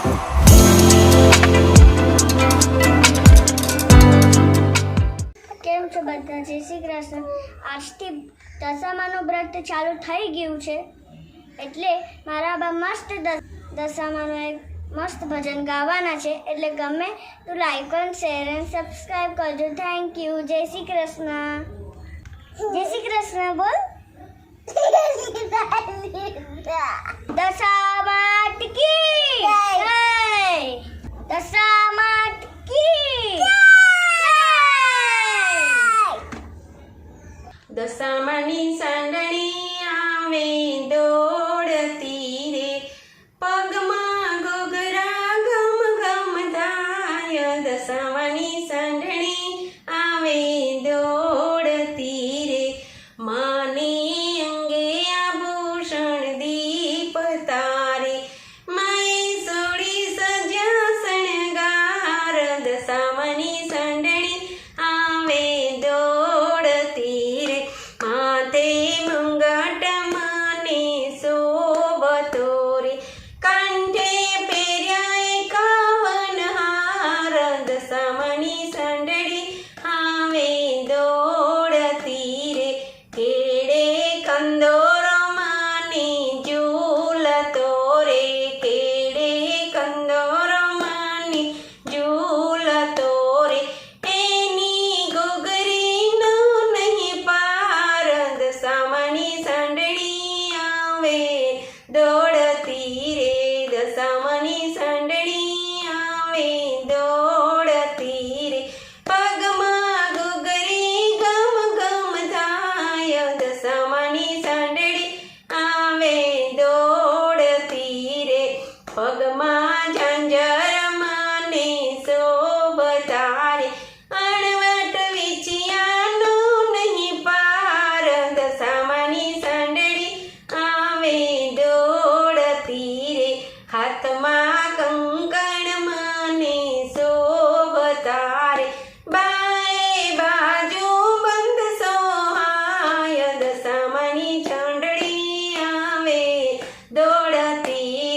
કેમ છો બધા? જય શ્રી કૃષ્ણ. આજથી દશામાનું વ્રત ચાલુ થઈ ગયું છે, એટલે મારા બા મસ્ત દશામાનું એક મસ્ત ભજન ગાવાના છે, એટલે ગમે તો લાઈક અને શેર અને સબસ્ક્રાઈબ કરજો. Thank you. જય શ્રી કૃષ્ણ. જય શ્રી કૃષ્ણ બોલ. દશામાત કી જય. દશામાત કી જય. દશામાની સાંડણી આવે દોડતી રે, પગમાં ઘૂઘરા ઘમ ઘમ થાય. દશામાની સાંડણી આવે દોડતી રે, માને અંગે આભૂષણ દીપ તારે, માએ સોડી સજ્યા શણગાર. દશામાની સાંડણી આવે દોડતી રે, માથે મુંગટ મને શોભતો રે, કંઠે પહેર્યા 51 હાર. દશામાની સાંડળી આવે દોડતી રે, કેડે કંદોરો મને ઝૂલતો રે, કેડે કંદોરો મને ઝૂલતો રે, એની ઘૂઘરીનો નહીં પાર. દશામાની સાંડળી આવે દોડતી રે, દશામાની સાંડળી આવે દોડતી રે, પગમાં ઘૂઘરી ગમ ગમ થાય. દશામાની સાંડળી આવે દોડતી રે, પગમાં ઝાંઝર મને શોભતા રે, અણવટ વિછિયાનો નહીં પાર. દશામાની સાંડળી આવે દોડતી રે, હાથમાં કંકણ મને શોભતા રે, બાએ બાજુ બંધ સોહાય. દશામાની સાંડળી આવે દોડતી